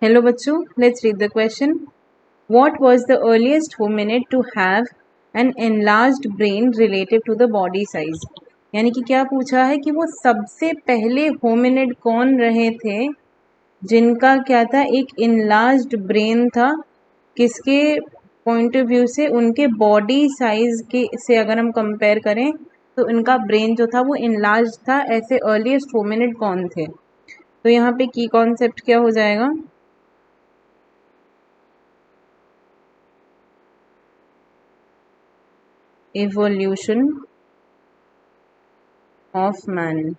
Hello बच्चों, let's read the question. What was the earliest hominid to have an enlarged brain relative to the body size? यानी कि क्या पूछा है कि वो सबसे पहले होमिनिड कौन रहे थे जिनका क्या था, एक इनलार्ज्ड ब्रेन था। किसके पॉइंट ऑफ व्यू से? उनके बॉडी साइज के से अगर हम कंपेयर करें तो उनका ब्रेन जो था वो इनलार्ज था। ऐसे अर्लीस्ट होमिनिड कौन थे? तो यहाँ पे की कॉन्सेप्ट क्या हो जाएगा? Evolution of man.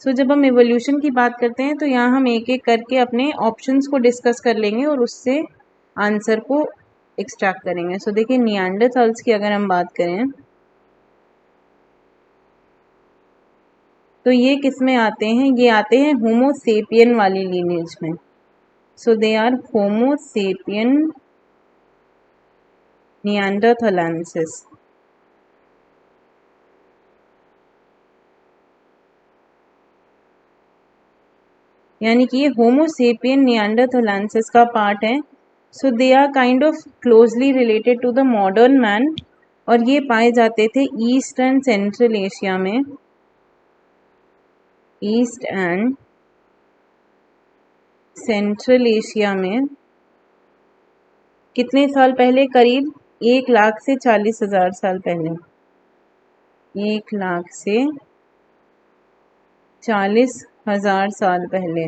सो जब हम इवोल्यूशन की बात करते हैं तो यहाँ हम एक एक करके अपने ऑप्शंस को डिस्कस कर लेंगे और उससे आंसर को एक्सट्रैक्ट करेंगे। सो देखिए, निएंडरथाल्स की अगर हम बात करें तो ये किस में आते हैं? ये आते हैं होमोसेपियन वाली लीनेज में। So they are homo sapien neanderthalensis. यानी कि ये होमोसेपियन निएंडरथालेंसिस का पार्ट है। So they are kind of closely related to the modern man और ये पाए जाते थे ईस्ट एंड सेंट्रल एशिया में। ईस्ट एंड सेंट्रल एशिया में कितने साल पहले? करीब 1 लाख से 40,000 साल पहले। 1 लाख से 40,000 साल पहले।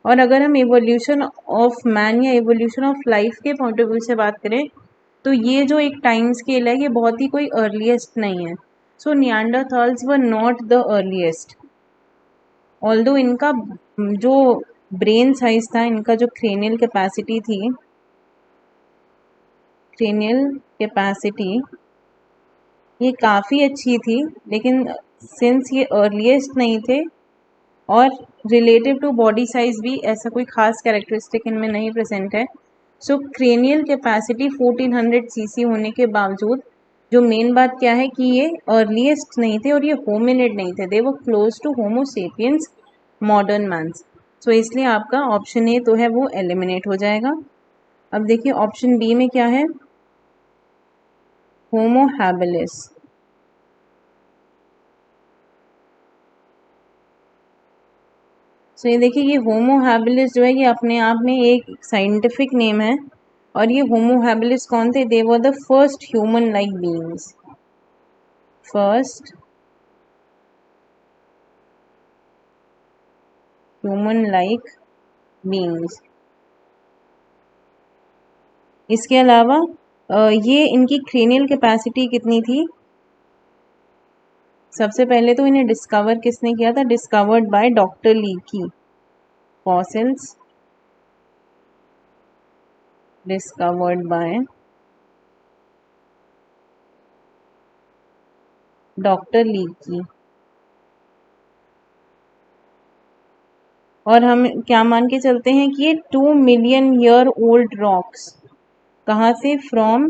और अगर हम इवोल्यूशन ऑफ मैन या इवोल्यूशन ऑफ लाइफ के पॉइंट ऑफ व्यू से बात करें तो ये जो एक टाइम स्केल है ये बहुत ही कोई अर्लीस्ट नहीं है। So neanderthals were not the earliest, although इनका जो ब्रेन साइज था, इनका जो क्रेनियल कैपेसिटी थी, क्रेनियल कैपेसिटी ये काफ़ी अच्छी थी, लेकिन सिंस ये अर्लीस्ट नहीं थे और रिलेटिव टू बॉडी साइज भी ऐसा कोई खास कैरेक्टरिस्टिक इनमें नहीं प्रेजेंट है। सो क्रेनियल कैपेसिटी 1400 सीसी होने के बावजूद जो मेन बात क्या है कि ये अर्लीस्ट नहीं थे और ये होमिनिड नहीं थे। They were close to homo sapiens modern mans. So इसलिए आपका ऑप्शन ए तो है वो एलिमिनेट हो जाएगा। अब देखिए ऑप्शन बी में क्या है? Homo habilis. सो ये देखिए, ये होमो हैबिलिस जो है ये अपने आप में एक साइंटिफिक नेम है। और ये होमो हैबिलिस कौन थे? They were the first human like beings. First human like beings. इसके अलावा ये इनकी क्रेनियल कैपेसिटी कितनी थी? सबसे पहले तो इन्हें डिस्कवर किसने किया था? Discovered by doctor leaky. Fossils discovered by doctor leaky. और हम क्या मान के चलते हैं कि ये 2 मिलियन ईयर ओल्ड रॉक्स, कहाँ से? From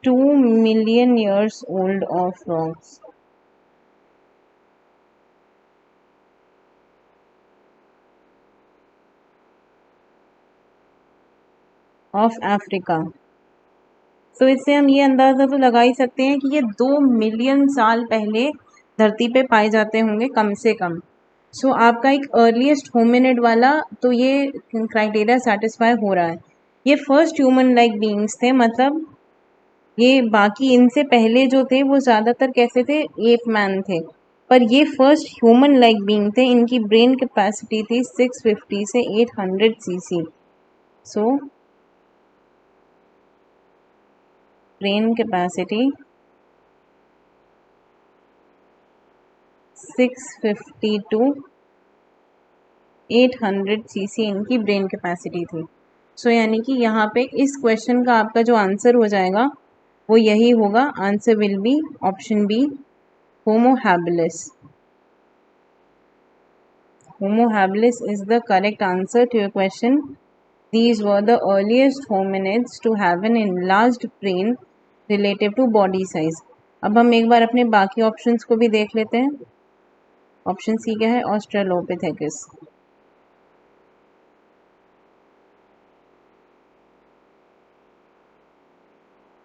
2 million years old of rocks of Africa. तो इससे हम ये अंदाज़ा तो लगा ही सकते हैं कि ये 2 मिलियन साल पहले धरती पे पाए जाते होंगे कम से कम। सो आपका एक अर्लीस्ट होमिनिड वाला तो ये क्राइटेरिया सेटिस्फाई हो रहा है। ये फर्स्ट ह्यूमन लाइक बीइंग्स थे, मतलब ये बाकी इनसे पहले जो थे वो ज़्यादातर कैसे थे? एप मैन थे। पर ये फर्स्ट ह्यूमन लाइक बीइंग थे। इनकी ब्रेन कैपेसिटी थी 650 से 800 cc. So brain capacity 650 to 800 cc इनकी ब्रेन कैपेसिटी थी। सो यानी कि यहाँ पे इस क्वेश्चन का आपका जो आंसर हो जाएगा वो यही होगा। Answer will be option B, Homo habilis. Homo habilis is the correct answer to your question. These were the earliest hominids to have an enlarged brain relative to body size. अब हम एक बार अपने बाकी ऑप्शंस को भी देख लेते हैं। ऑप्शन सी क्या है, ऑस्ट्रेलोपिथेकस।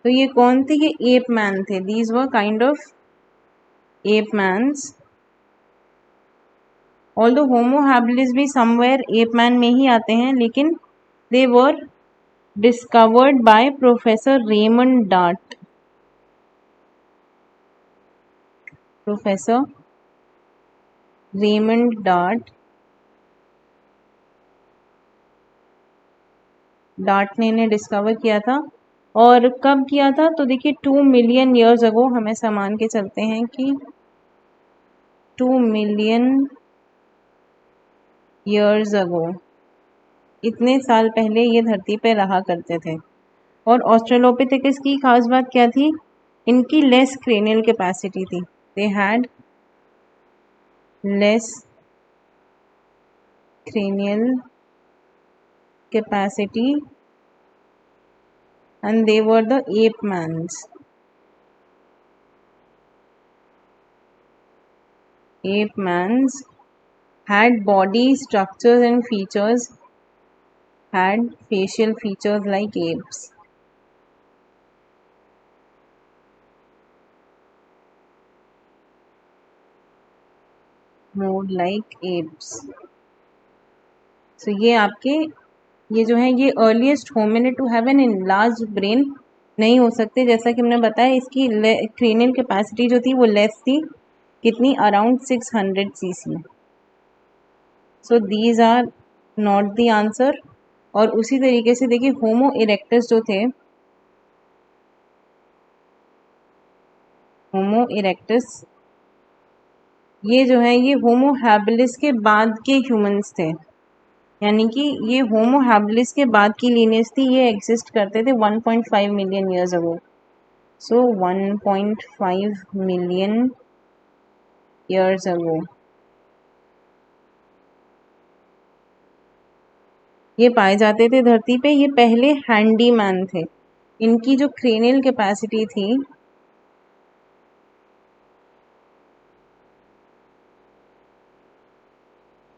तो ये कौन थे, ये एप मैन थे, these were kind of ape mans. Although homo habilis भी समवेयर एप मैन में ही आते हैं, लेकिन they were discovered by professor Raymond Dart. Professor Raymond Dart ने इन्हें डिस्कवर किया था। और कब किया था, तो देखिए 2 मिलियन ईयर्स अगो, हमें मान के चलते हैं कि 2 मिलियन ईयर्स अगो, इतने साल पहले ये धरती पे रहा करते थे। और ऑस्ट्रेलोपिथेकस की खास बात क्या थी, इनकी लेस क्रेनियल कैपेसिटी थी, they had less cranial capacity and they were the ape mans. Ape mans had body structures and features, had facial features like apes. Moved like apes. So ये आपके, ये जो है ये earliest hominid to have an enlarge brain नहीं हो सकते, जैसा कि हमने बताया इसकी क्रेनियल कैपेसिटी जो थी वो लेस थी, कितनी, around 600 cc। So these are not the answer. और उसी तरीके से देखिए होमो इरेक्टस जो थे, होमो इरेक्टस ये जो है ये होमो हैबिलिस के बाद के ह्यूमंस थे, यानी कि ये होमो हैबिलिस के बाद की लीनियज थी, ये एग्जिस्ट करते थे 1.5 मिलियन ईयर्स अगो। सो 1.5 मिलियन ईयर्स अगो ये पाए जाते थे धरती पे। ये पहले हैंडी मैन थे, इनकी जो क्रेनियल कैपेसिटी थी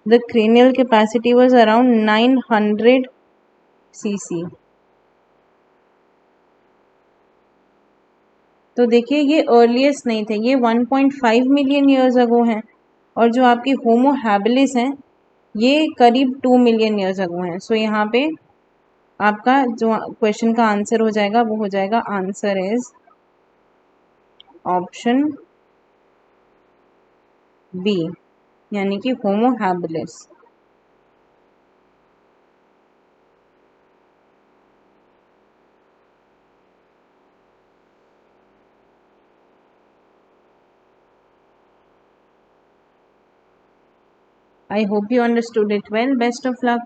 the cranial capacity was around 900 cc। तो देखिए ये अर्लीस्ट नहीं थे, ये 1.5 मिलियन ईयर्स अगो हैं। और जो आपके होमो हैबिलिस हैं ये करीब 2 मिलियन ईयर्स अगो हैं। सो यहाँ पे आपका जो क्वेश्चन का आंसर हो जाएगा वो हो जाएगा, आंसर इज ऑप्शन बी, यानी कि Homo habilis. I hope you understood it well. Best of luck.